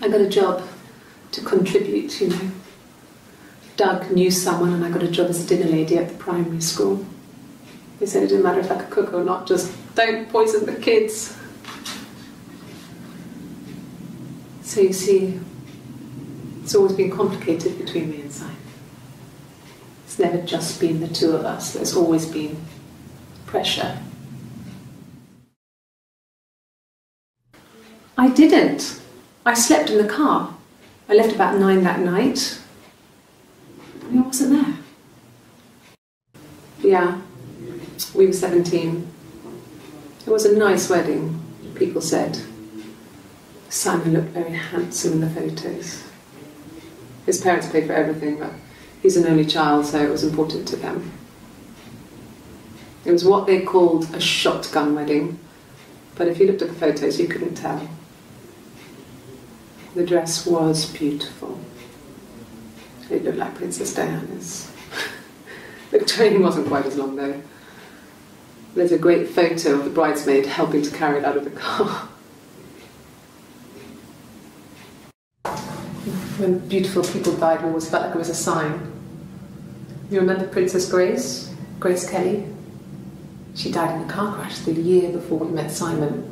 I got a job to contribute, you know. Doug knew someone and I got a job as a dinner lady at the primary school. They said it didn't matter if I could cook or not, just don't poison the kids. So you see, it's always been complicated between me and Simon. It's never just been the two of us, there's always been pressure. I didn't. I slept in the car. I left about 9 that night. I wasn't there. Yeah, we were 17. It was a nice wedding, people said. Simon looked very handsome in the photos. His parents paid for everything, but he's an only child, so it was important to them. It was what they called a shotgun wedding, but if you looked at the photos, you couldn't tell. The dress was beautiful. It looked like Princess Diana's. The training wasn't quite as long though. There's a great photo of the bridesmaid helping to carry it out of the car. When beautiful people died, we always felt like it was a sign. You remember Princess Grace? Grace Kelly? She died in a car crash the year before we met Simon.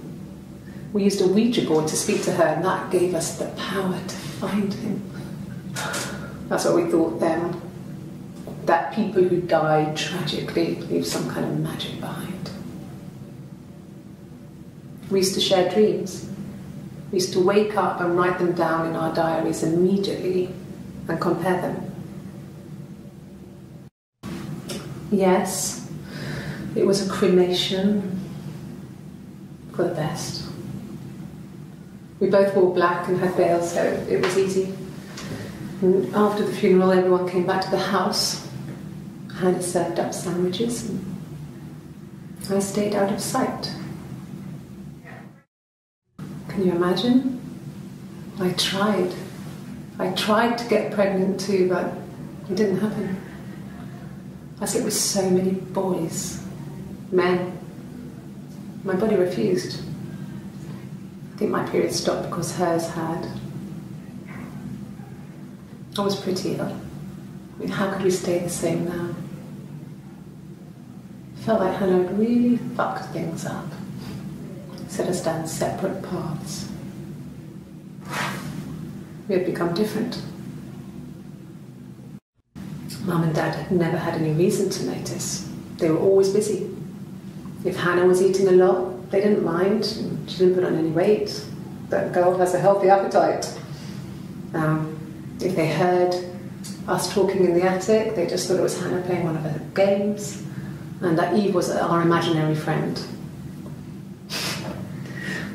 We used a Ouija board to speak to her, and that gave us the power to find him. That's what we thought then. That people who died tragically leave some kind of magic behind. We used to share dreams. We used to wake up and write them down in our diaries immediately and compare them. Yes, it was a cremation for the best. We both wore black and had veils, so it was easy. And after the funeral, everyone came back to the house. Hannah served up sandwiches, and I stayed out of sight. Can you imagine? I tried. I tried to get pregnant too, but it didn't happen. I slept with so many boys, men. My body refused. I think my period stopped because hers had. I was pretty ill. I mean, how could we stay the same now? I felt like Hannah had really fucked things up. Set us down separate paths. We had become different. Mum and Dad had never had any reason to notice. They were always busy. If Hannah was eating a lot, they didn't mind. She didn't put on any weight. That girl has a healthy appetite. If they heard us talking in the attic, they just thought it was Hannah playing one of her games, and that Eve was our imaginary friend.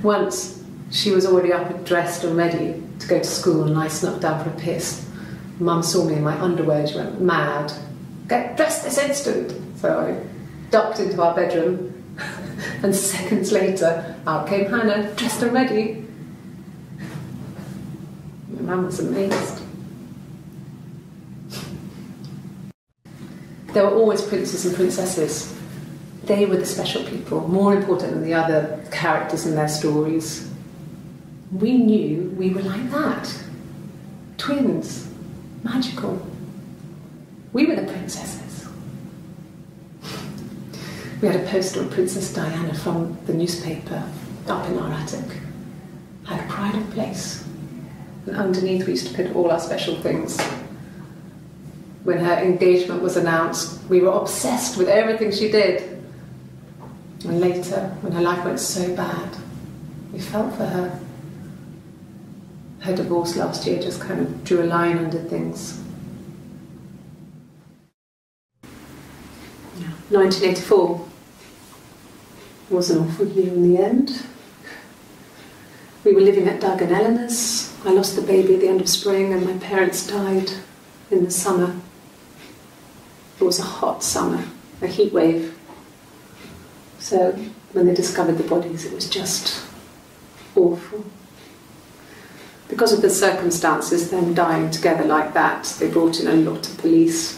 Once, she was already up and dressed and ready to go to school, and I snuck down for a piss. Mum saw me in my underwear and she went mad. Get dressed this instant! So I ducked into our bedroom, and seconds later, out came Hannah, dressed and ready. Mum was amazed. There were always princes and princesses. They were the special people, more important than the other characters in their stories. We knew we were like that. Twins. Magical. We were the princesses. We had a poster of Princess Diana from the newspaper up in our attic. Had a pride of place. And underneath we used to put all our special things. When her engagement was announced, we were obsessed with everything she did. And later, when her life went so bad, we felt for her. Her divorce last year just kind of drew a line under things. 1984 was an awful year in the end. We were living at Doug and Eleanor's. I lost the baby at the end of spring and my parents died in the summer. It was a hot summer, a heat wave. So when they discovered the bodies, it was just awful. Because of the circumstances, them dying together like that, they brought in a lot of police.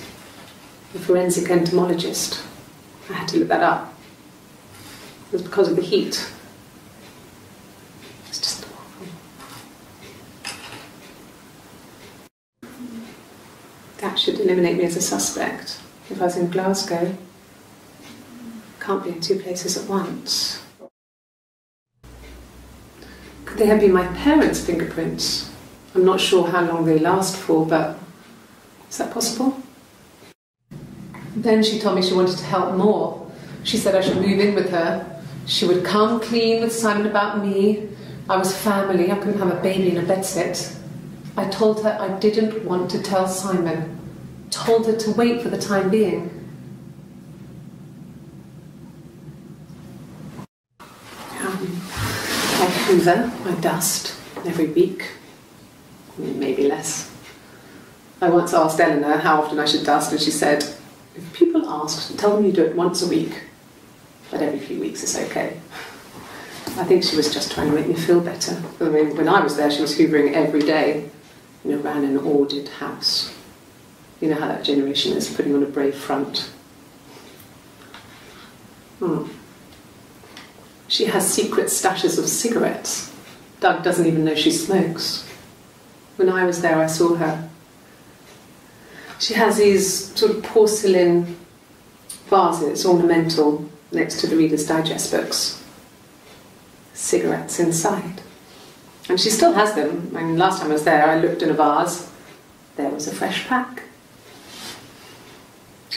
A forensic entomologist. I had to look that up. It was because of the heat. It's just awful. That should eliminate me as a suspect. If I was in Glasgow, can't be in two places at once. Could they have been my parents' fingerprints? I'm not sure how long they last for, but is that possible? Then she told me she wanted to help more. She said I should move in with her. She would come clean with Simon about me. I was family, I couldn't have a baby in a bedsit. I told her I didn't want to tell Simon. Told her to wait for the time being. I hoover, I dust every week. Maybe less. I once asked Eleanor how often I should dust, and she said, if people ask, tell them you do it once a week, but every few weeks is okay. I think she was just trying to make me feel better. I mean, when I was there, she was hoovering every day. Ran an ordered house. You know how that generation is, putting on a brave front. She has secret stashes of cigarettes. Doug doesn't even know she smokes. When I was there, I saw her. She has these sort of porcelain vases, ornamental, next to the Reader's Digest books. Cigarettes inside. And she still has them. I mean, last time I was there, I looked in a vase. There was a fresh pack.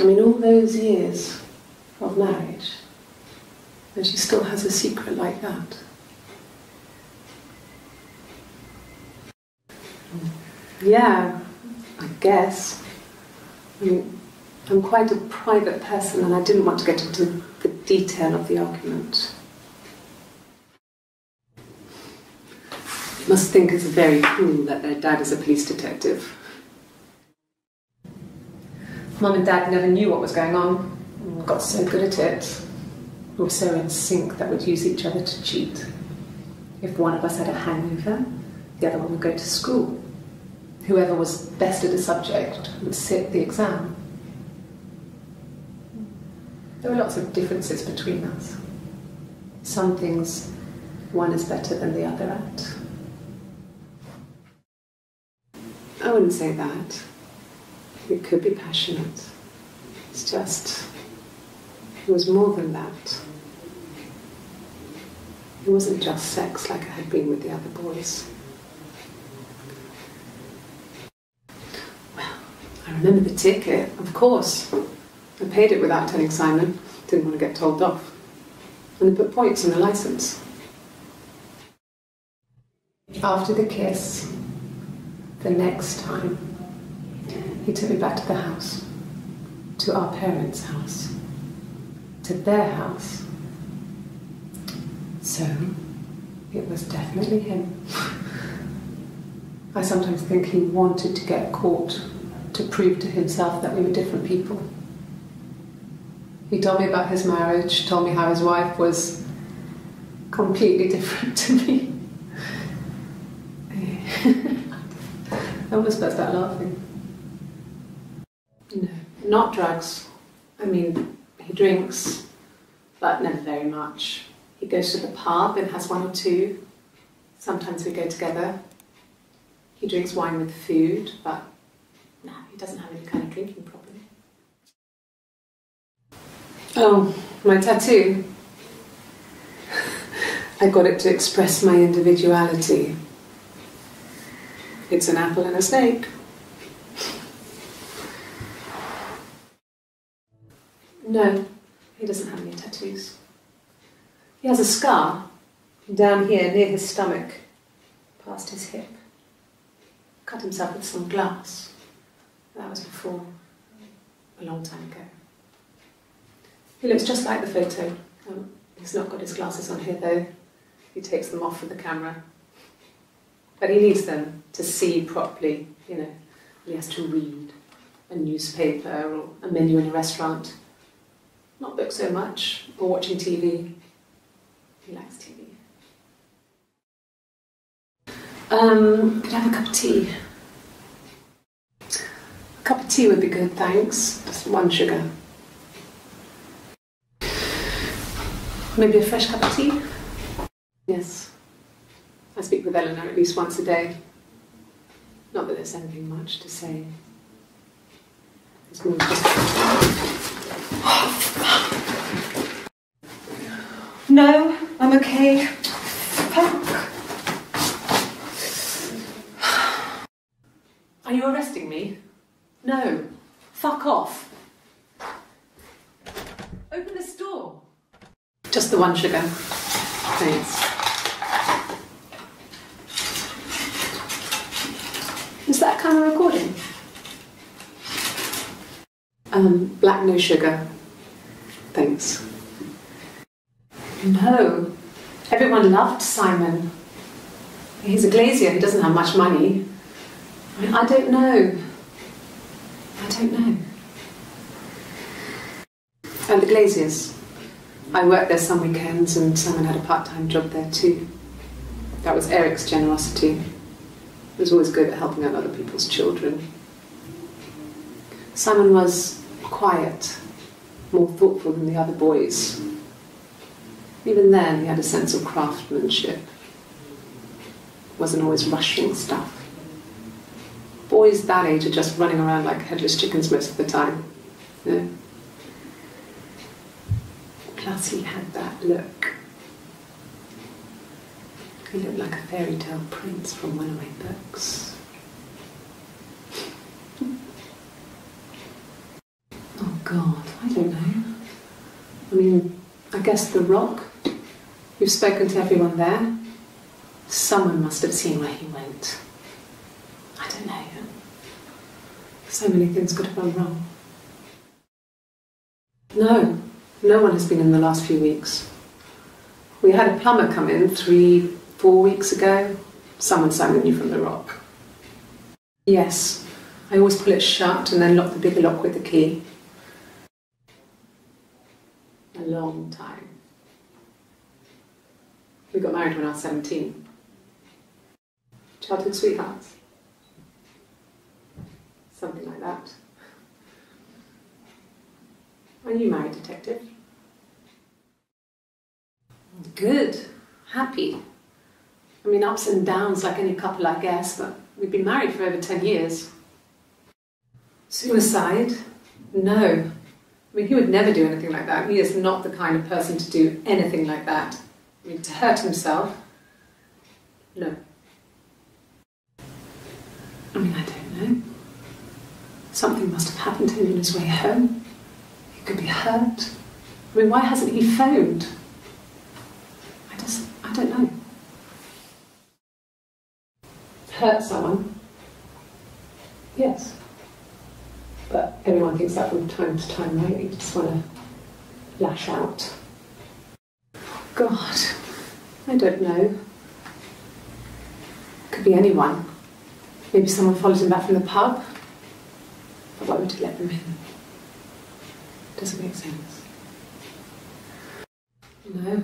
I mean, all those years of marriage, and she still has a secret like that. Yeah, I guess. I mean, I'm quite a private person, and I didn't want to get into the detail of the argument. Must think it's very cool that their dad is a police detective. Mum and Dad never knew what was going on. Got so good at it. We were so in sync that we'd use each other to cheat. If one of us had a hangover, the other one would go to school. Whoever was best at a subject would sit the exam. There were lots of differences between us. Some things one is better than the other at. I wouldn't say that. It could be passionate. It's just, it was more than that. It wasn't just sex like I had been with the other boys. Well, I remember the ticket, of course. I paid it without telling Simon. Didn't want to get told off. And they put points on the licence. After the kiss, the next time, he took me back to the house, to our parents' house, to their house. So, it was definitely him. I sometimes think he wanted to get caught to prove to himself that we were different people. He told me about his marriage, told me how his wife was completely different to me. I almost burst out laughing. No, not drugs. I mean, he drinks, but never very much. He goes to the pub and has one or two. Sometimes we go together. He drinks wine with food, but no, he doesn't have any kind of drinking problem. Oh, my tattoo. I got it to express my individuality. It's an apple and a snake. No, he doesn't have any tattoos. He has a scar down here near his stomach, past his hip. Cut himself with some glass. That was before, a long time ago. He looks just like the photo. He's not got his glasses on here though. He takes them off for the camera. But he needs them to see properly, you know. He has to read a newspaper or a menu in a restaurant. Not books so much, or watching TV. He likes TV. Could I have a cup of tea? A cup of tea would be good, thanks. Just one sugar. Maybe a fresh cup of tea? Yes. I speak with Eleanor at least once a day. Not that there's anything much to say. This woman's just... No, I'm okay. Fuck. Are you arresting me? No. Fuck off. Open this door. Just the one, sugar. Thanks. Is that camera recording? Black, no sugar. Thanks. No. Everyone loved Simon. He's a glazier, he doesn't have much money. I mean, I don't know. I don't know. And the Glaziers. I worked there some weekends and Simon had a part-time job there too. That was Eric's generosity. He was always good at helping out other people's children. Simon was quiet, more thoughtful than the other boys. Even then, he had a sense of craftsmanship. Wasn't always rushing stuff. Boys that age are just running around like headless chickens most of the time. You know? Plus, he had that look. He looked like a fairy tale prince from one of my books. Oh God, I don't know. I mean, I guess The Rock. You've spoken to everyone there. Someone must have seen where he went. I don't know. So many things could have gone wrong. No, no one has been in the last few weeks. We had a plumber come in 3-4 weeks ago. Someone Simon knew from The Rock. Yes, I always pull it shut and then lock the bigger lock with the key. A long time. We got married when I was 17. Childhood sweethearts. Something like that. Are you married, detective? Good. Happy. I mean, ups and downs like any couple, I guess, but we've been married for over 10 years. Suicide? No. I mean, he would never do anything like that. He is not the kind of person to do anything like that. I mean, to hurt himself? No. I mean, I don't know. Something must have happened to him on his way home. He could be hurt. I mean, why hasn't he phoned? I don't know. Hurt someone? Yes. But everyone thinks that from time to time, right? You just want to lash out. God, I don't know. Could be anyone. Maybe someone followed him back from the pub. But why would he let them in? Doesn't make sense. No.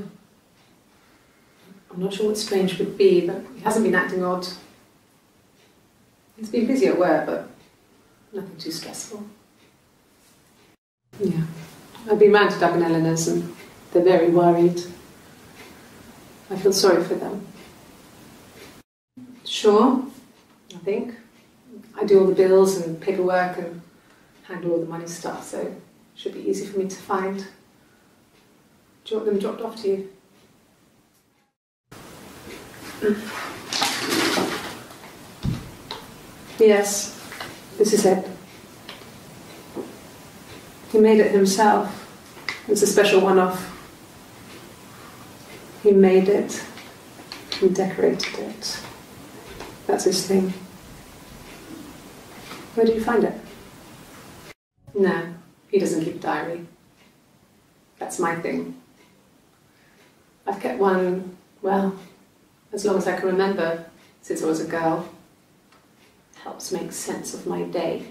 I'm not sure what strange would be, but he hasn't been acting odd. He's been busy at work, but nothing too stressful. Yeah. I've been round to Doug and Eleanor's and they're very worried. I feel sorry for them. Sure, I think. I do all the bills and paperwork and handle all the money stuff, so it should be easy for me to find. Do you want them dropped off to you? Yes, this is it. He made it himself. It's a special one-off. He made it and decorated it. That's his thing. Where did you find it? No, he doesn't keep a diary. That's my thing. I've kept one, well, as long as I can remember, since I was a girl. It helps make sense of my day.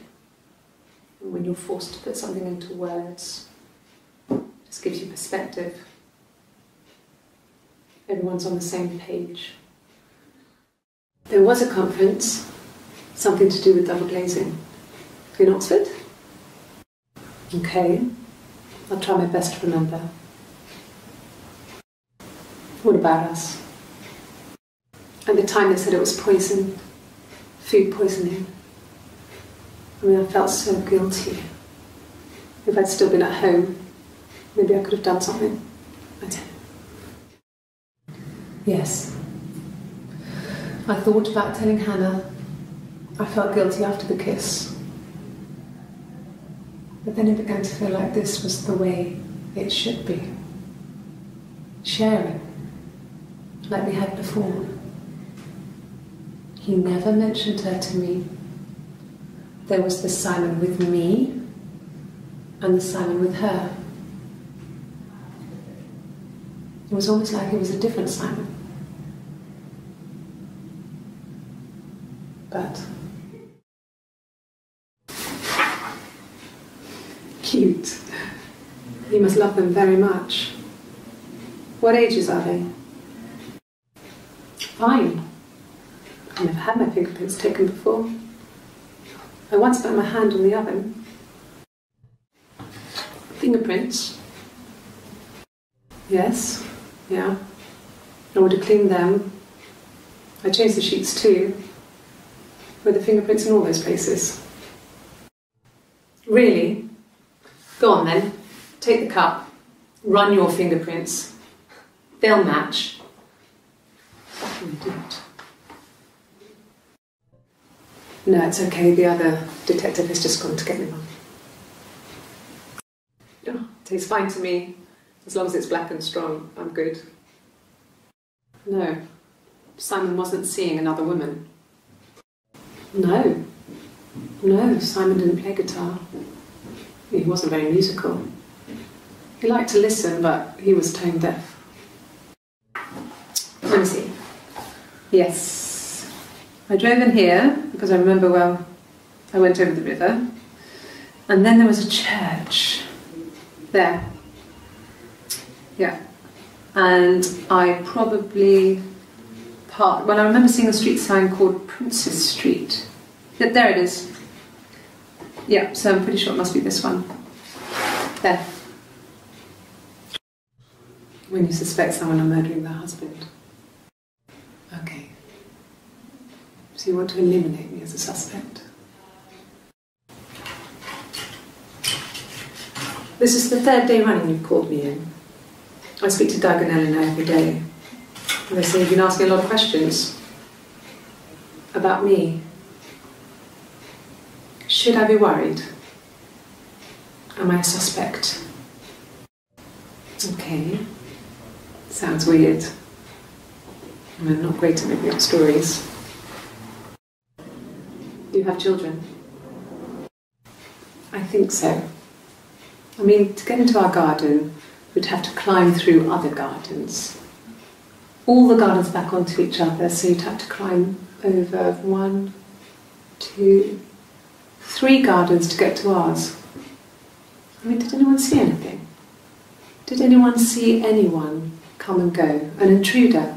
And when you're forced to put something into words, it just gives you perspective. Everyone's on the same page. There was a conference, something to do with double glazing. In Oxford? Okay, I'll try my best to remember. What about us? At the time they said it was poison, food poisoning. I mean, I felt so guilty. If I'd still been at home, maybe I could have done something. I don't know. Yes. I thought about telling Hannah. I felt guilty after the kiss. But then it began to feel like this was the way it should be. Sharing, like we had before. He never mentioned her to me. There was the Simon with me and the Simon with her. It was almost like it was a different Simon. But cute. You must love them very much. What ages are they? Fine. I've never had my fingerprints taken before. I once put my hand on the oven. Fingerprints? Yes, yeah. I would have cleaned them. I changed the sheets too. Were the fingerprints in all those places? Really? Go on then. Take the cup. Run your fingerprints. They'll match. Fucking idiot. No, it's okay. The other detective has just gone to get me one. Oh, tastes fine to me. As long as it's black and strong, I'm good. No. Simon wasn't seeing another woman. No. No, Simon didn't play guitar. He wasn't very musical. He liked to listen, but he was tone deaf. Let me see. Yes. I drove in here because I remember, well, I went over the river. And then there was a church. There. Yeah. And I probably parked, well, I remember seeing a street sign called Princess Street. Yeah, there it is. Yeah, so I'm pretty sure it must be this one. There. When you suspect someone of murdering their husband. Okay. So you want to eliminate me as a suspect? This is the third day running you've called me in. I speak to Doug and Eleanor every day. And they say you've been asking a lot of questions. About me. Should I be worried? Am I a suspect? Okay. Sounds weird. I'm not great at making up stories. You have children? I think so. I mean, to get into our garden, we'd have to climb through other gardens. All the gardens back onto each other, so you'd have to climb over 1, 2, 3 gardens to get to ours. I mean, did anyone see anything? Did anyone see anyone come and go? An intruder?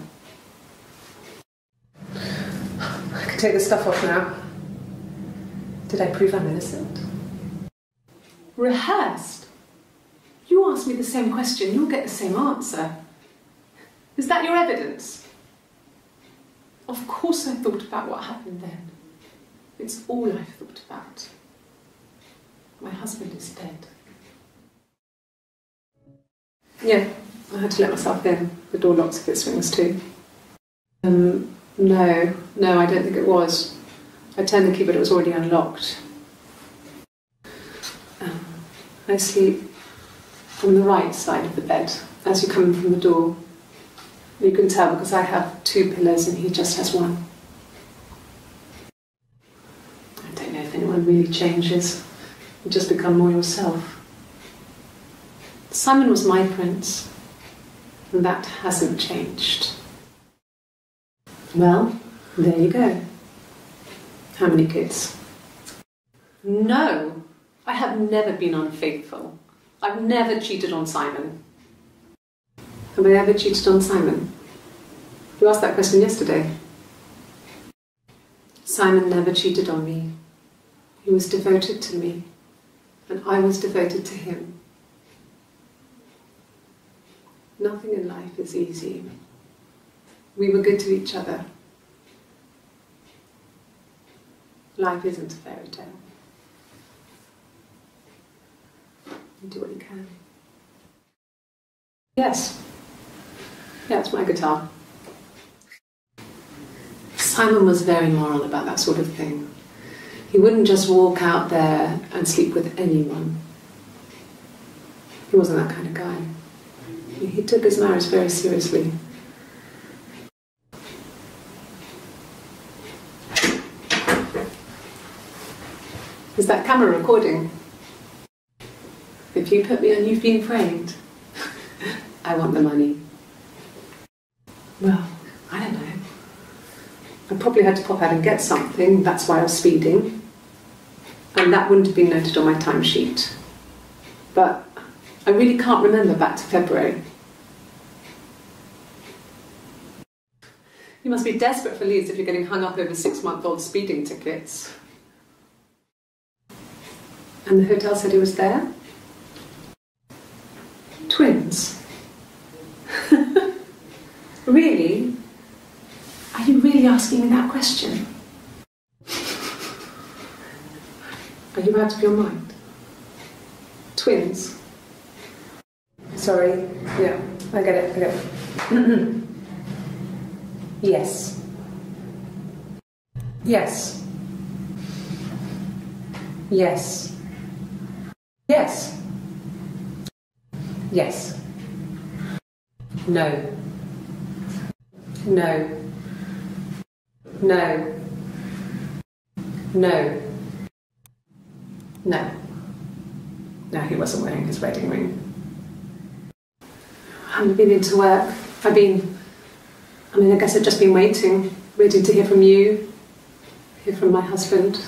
I can take the stuff off now. Did I prove I'm innocent? Rehearsed? You ask me the same question, you'll get the same answer. Is that your evidence? Of course I thought about what happened then. It's all I've thought about. My husband is dead. Yeah, I had to let myself in. The door locks if it swings too. No, I don't think it was. I turned the key, but it was already unlocked. I sleep on the right side of the bed as you come in from the door. You can tell because I have 2 pillows and he just has 1. I don't know if anyone really changes. You just become more yourself. Simon was my prince, and that hasn't changed. Well, there you go. How many kids? No, I have never been unfaithful. I've never cheated on Simon. Have I ever cheated on Simon? You asked that question yesterday. Simon never cheated on me. He was devoted to me, and I was devoted to him. Nothing in life is easy. We were good to each other. Life isn't a fairy tale. You do what you can. Yes. Yeah, it's my guitar. Simon was very moral about that sort of thing. He wouldn't just walk out there and sleep with anyone. He wasn't that kind of guy. He took his marriage very seriously. Is that camera recording? If you put me on You've Been Framed, I want the money. Well, I don't know. I probably had to pop out and get something, that's why I was speeding. And that wouldn't have been noted on my timesheet. But I really can't remember back to February. You must be desperate for leads if you're getting hung up over 6-month-old speeding tickets. And the hotel said he was there? Twins? Really? Are you really asking me that question? Are you out of your mind? Twins? Sorry, yeah, I get it. Yes. Yes. Yes. Yes. Yes. No. No. No. No. No. No, he wasn't wearing his wedding ring. I haven't been into work. I guess I've just been waiting to hear from you, hear from my husband.